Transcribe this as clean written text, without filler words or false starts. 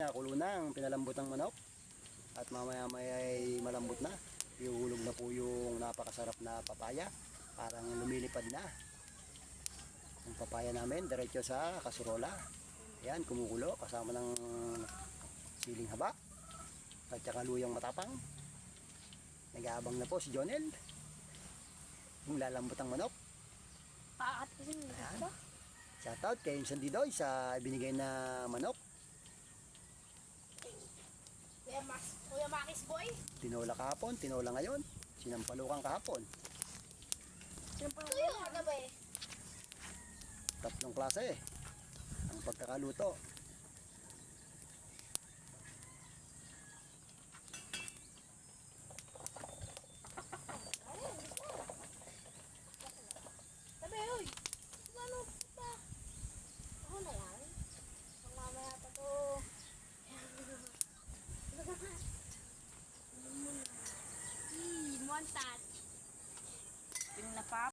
Nakulo na ang pinalambot ng manok. At mamaya-maya ay malambot na. Iuhulog na po yung napakasarap na papaya. Parang lumilipad na. Ang papaya namin, diretso sa kasurola. Ayan, kumukulo kasama ng siling haba. At saka luyang matapang. Nag-aabang na po si Jonel. Yung lalambot ang manok. Pakat ko rin. Shoutout kay Insan Didoy sa binigay na manok. Kuya Makis boy. Tinola kahapon, tinola ngayon. Sinampalukan kahapon. Tuyo ka na ba eh? Tatlong klase ang pagkakaluto. Sabi, uy. Ano pa? Ako na lang. Pag mamaya pa to. Montat. Yung napap.